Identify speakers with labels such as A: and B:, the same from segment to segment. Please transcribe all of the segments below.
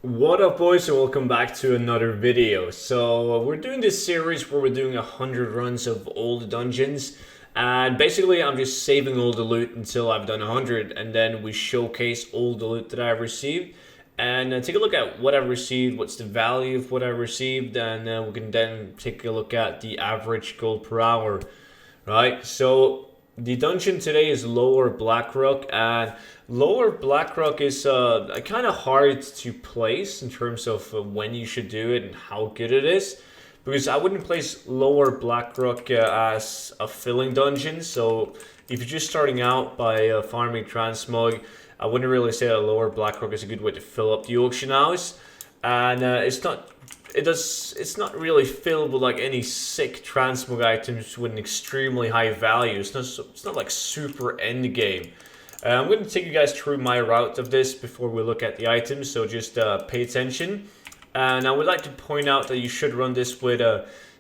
A: What up, boys, and welcome back to another video. So we're doing this series where we're doing 100 runs of all the dungeons, and basically I'm just saving all the loot until I've done 100, and then we showcase all the loot that I've received and take a look at what I've received, what's the value of what I received, and we can then take a look at the average gold per hour. Right, so the dungeon today is Lower Blackrock, and Lower Blackrock is kind of hard to place in terms of when you should do it and how good it is. Because I wouldn't place Lower Blackrock as a filling dungeon, so if you're just starting out by farming transmog, I wouldn't really say that Lower Blackrock is a good way to fill up the auction house. And it's not really filled with like any sick transmog items with an extremely high value. It's not like super end game. I'm going to take you guys through my route of this before we look at the items, so just pay attention. And I would like to point out that you should run this with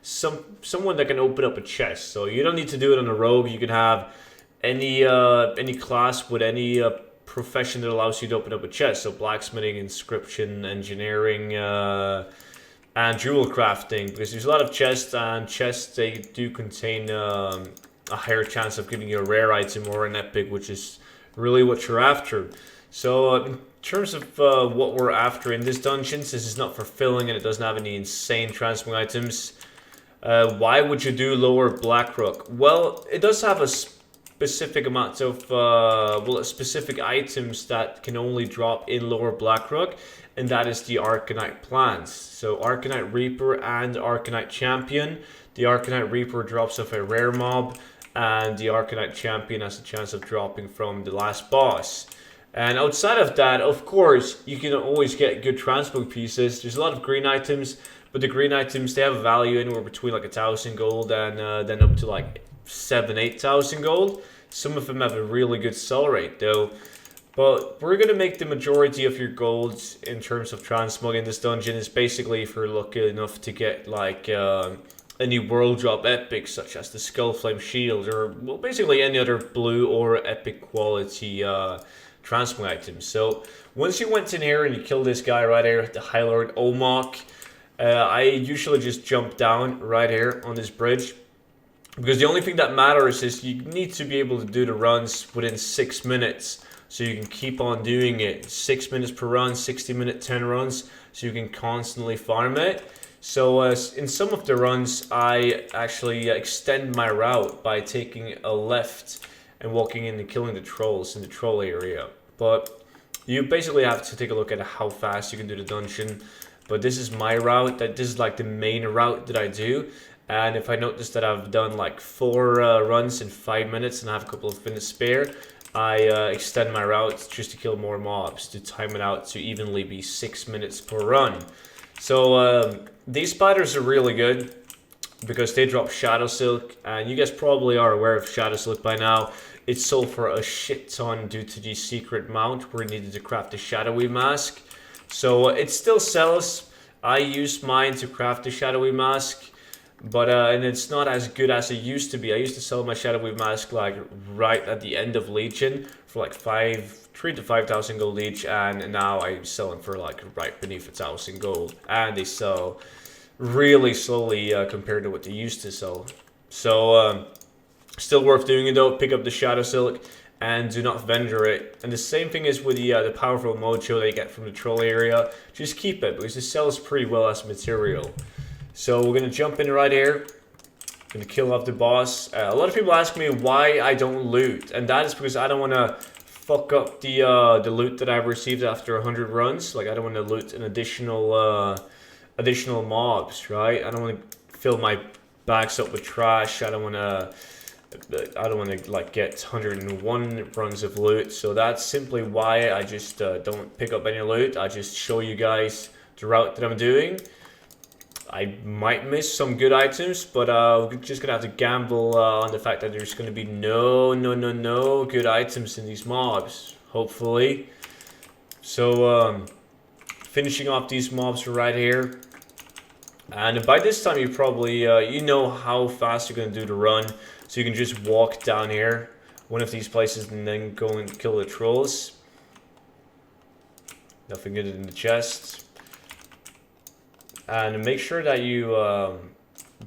A: someone that can open up a chest. So you don't need to do it on a rogue. You can have any class with any profession that allows you to open up a chest. So blacksmithing, inscription, engineering, and jewel crafting, because there's a lot of chests, and chests, they do contain a higher chance of giving you a rare item or an epic, which is really what you're after. So in terms of what we're after in this dungeon, this is not for filling and it doesn't have any insane transmog items. Why would you do Lower Blackrock? Well, it does have a specific amount of specific items that can only drop in Lower Blackrock, and that is the Arcanite plants. So Arcanite Reaper and Arcanite Champion. The Arcanite Reaper drops off a rare mob, and the Arcanite Champion has a chance of dropping from the last boss. And outside of that, of course, you can always get good transmog pieces. There's a lot of green items, but the green items, they have a value anywhere between like 1,000 gold and then up to like 7,000-8,000 gold. Some of them have a really good sell rate though. But we're going to make the majority of your gold in terms of transmog in this dungeon is basically if you're lucky enough to get like any world drop epics such as the Skullflame Shield, or well, basically any other blue or epic quality transmog items. So once you went in here and you killed this guy right here, the High Lord Omok, I usually just jump down right here on this bridge, because the only thing that matters is you need to be able to do the runs within 6 minutes, so you can keep on doing it. 6 minutes per run, 60-minute 10 runs, so you can constantly farm it. So in some of the runs, I actually extend my route by taking a left and walking in and killing the trolls in the troll area. But you basically have to take a look at how fast you can do the dungeon. But this is my route. This is like the main route that I do. And if I notice that I've done like 4 runs in 5 minutes and I have a couple of minutes spare, I extend my route just to kill more mobs, to time it out to evenly be 6 minutes per run. So these spiders are really good because they drop Shadow Silk, and you guys probably are aware of Shadow Silk by now. It's sold for a shit ton due to the secret mount where you needed to craft the Shadowy Mask. So it still sells. I used mine to craft the Shadowy Mask, but and it's not as good as it used to be. I used to sell my Shadowy Mask like right at the end of Legion for like 3 to 5,000 gold each, and now I sell them for like right beneath 1,000 gold, and they sell really slowly compared to what they used to sell. So still worth doing it though. Pick up the Shadow Silk and do not vendor it. And the same thing is with the powerful mojo that you get from the troll area. Just keep it because it sells pretty well as material. So we're gonna jump in right here. Gonna kill off the boss. A lot of people ask me why I don't loot, and that is because I don't want to fuck up the loot that I've received after 100 runs. Like I don't want to loot an additional mobs, right? I don't want to fill my bags up with trash. I don't want to like get 101 runs of loot. So that's simply why I just don't pick up any loot. I just show you guys the route that I'm doing. I might miss some good items, but we're just gonna have to gamble on the fact that there's gonna be no good items in these mobs, hopefully. So finishing off these mobs right here, and by this time you probably you know how fast you're gonna do the run, so you can just walk down here, one of these places, and then go and kill the trolls. Nothing good in the chest. And make sure that you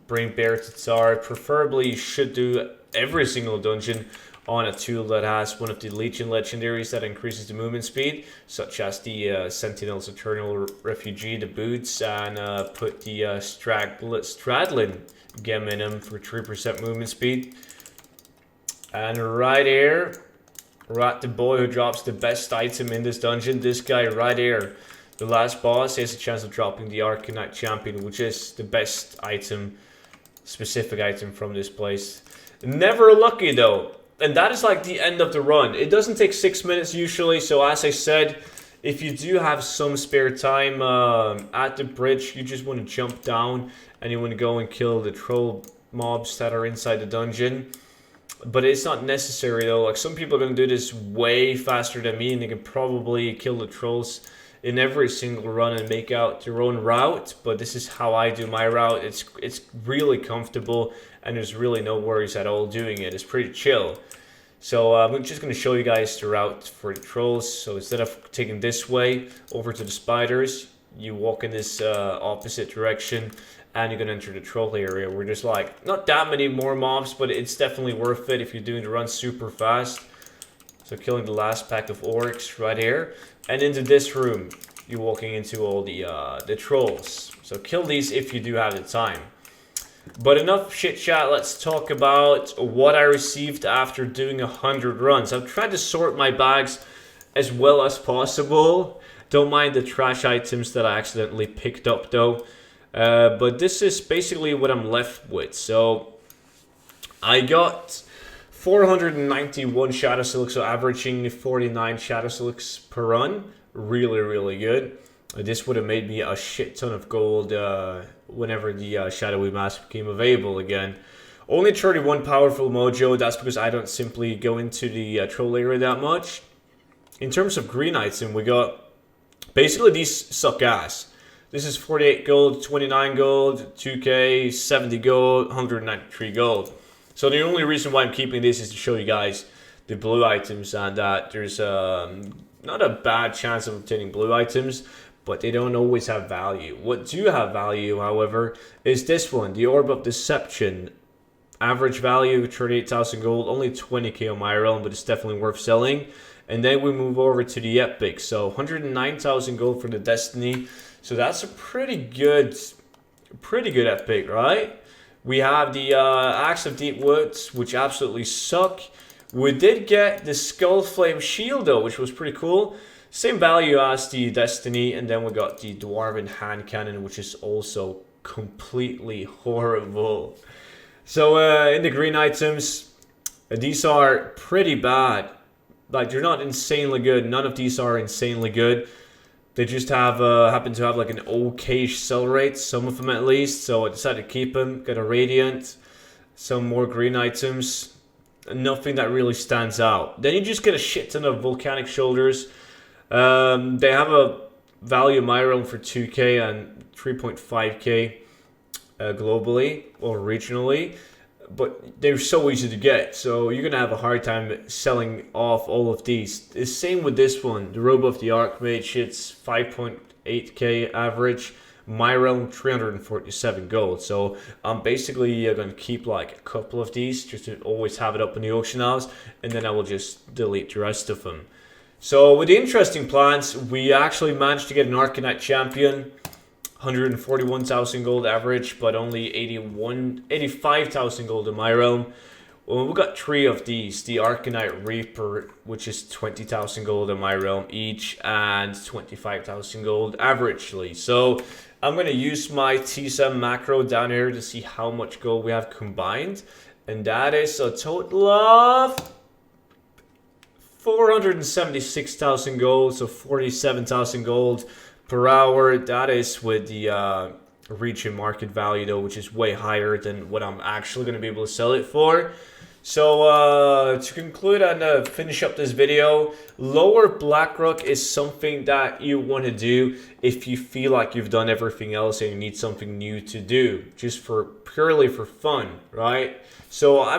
A: bring Bear to Tsar. Preferably, you should do every single dungeon on a tool that has one of the Legion legendaries that increases the movement speed, such as the Sentinel's Eternal Refugee, the boots, and put the Stradlin gem in them for 3% movement speed. And right here, Rat the boy who drops the best item in this dungeon, this guy right here. The last boss has a chance of dropping the Arcanite Champion, which is the best item, specific item from this place. Never lucky though. And that is like the end of the run. It doesn't take 6 minutes usually, so as I said, if you do have some spare time at the bridge, you just want to jump down and you want to go and kill the troll mobs that are inside the dungeon. But it's not necessary though. Like, some people are going to do this way faster than me, and they can probably kill the trolls in every single run and make out their own route. But this is how I do my route. It's really comfortable, and there's really no worries at all doing it. It's pretty chill. So I'm just going to show you guys the route for the trolls. So instead of taking this way over to the spiders, you walk in this opposite direction, and you're going to enter the troll area where there's like not that many more mobs, but it's definitely worth it if you're doing the run super fast. So killing the last pack of orcs right here, and into this room you're walking into all the trolls. So kill these if you do have the time. But enough chit chat, let's talk about what I received after doing 100 runs. I've tried to sort my bags as well as possible. Don't mind the trash items that I accidentally picked up though. But this is basically what I'm left with. So I got 491 Shadow Silks, so averaging 49 Shadow Silks per run. Really, really good. This would have made me a shit ton of gold whenever the Shadowy Mask became available again. Only 31 powerful mojo. That's because I don't simply go into the troll area that much. In terms of green item, we got basically these suck ass. This is 48 gold, 29 gold, 2k, 70 gold, 193 gold. So the only reason why I'm keeping this is to show you guys the blue items, and that there's not a bad chance of obtaining blue items, but they don't always have value. What do have value, however, is this one, the Orb of Deception. Average value, 38,000 gold, only 20k on my realm, but it's definitely worth selling. And then we move over to the Epic, so 109,000 gold for the Destiny. So that's a pretty good Epic, right? We have the Axe of Deep Woods, which absolutely suck. We did get the Skull Flame Shield though, which was pretty cool. Same value as the Destiny, and then we got the Dwarven Hand Cannon, which is also completely horrible. So in the green items, these are pretty bad. Like, they're not insanely good. None of these are insanely good. They just have happen to have like an okay sell rate, some of them at least. So I decided to keep them. Got a Radiant, some more green items. Nothing that really stands out. Then you just get a shit ton of Volcanic Shoulders. They have a value in my realm for 2k and 3.5k globally or regionally, but they're so easy to get, so you're gonna have a hard time selling off all of these. The same with this one, the Robe of the Archmage. It's 5.8k average. My realm 347 gold. So I'm basically gonna keep like a couple of these just to always have it up in the auction house, and then I will just delete the rest of them. So with the interesting plans, we actually managed to get an Arcanite Champion. 141,000 gold average, but only 85,000 gold in my realm. Well, we got 3 of these. The Arcanite Reaper, which is 20,000 gold in my realm each, and 25,000 gold averagely. So I'm going to use my TSM macro down here to see how much gold we have combined. And that is a total of 476,000 gold, so 47,000 gold per hour. That is with the region market value though, which is way higher than what I'm actually going to be able to sell it for. So to conclude and finish up this video, lower Blackrock is something that you want to do if you feel like you've done everything else and you need something new to do, just for purely for fun, right? So I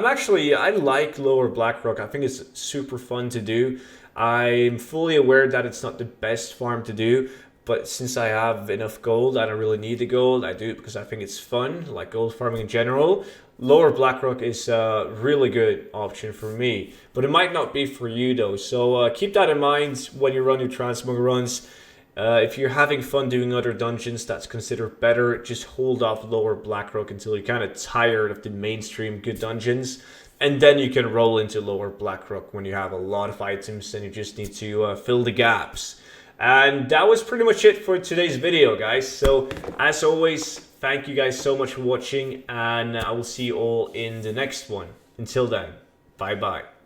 A: like lower Blackrock. I think it's super fun to do. I'm fully aware that it's not the best farm to do, But since I have enough gold, I don't really need the gold. I do it because I think it's fun, like gold farming in general. Lower Blackrock is a really good option for me, but it might not be for you though. So keep that in mind when you run your transmog runs. If you're having fun doing other dungeons that's considered better, just hold off Lower Blackrock until you're kind of tired of the mainstream good dungeons. And then you can roll into Lower Blackrock when you have a lot of items and you just need to fill the gaps. And that was pretty much it for today's video, guys. So as always, thank you guys so much for watching, and I will see you all in the next one. Until then, bye bye.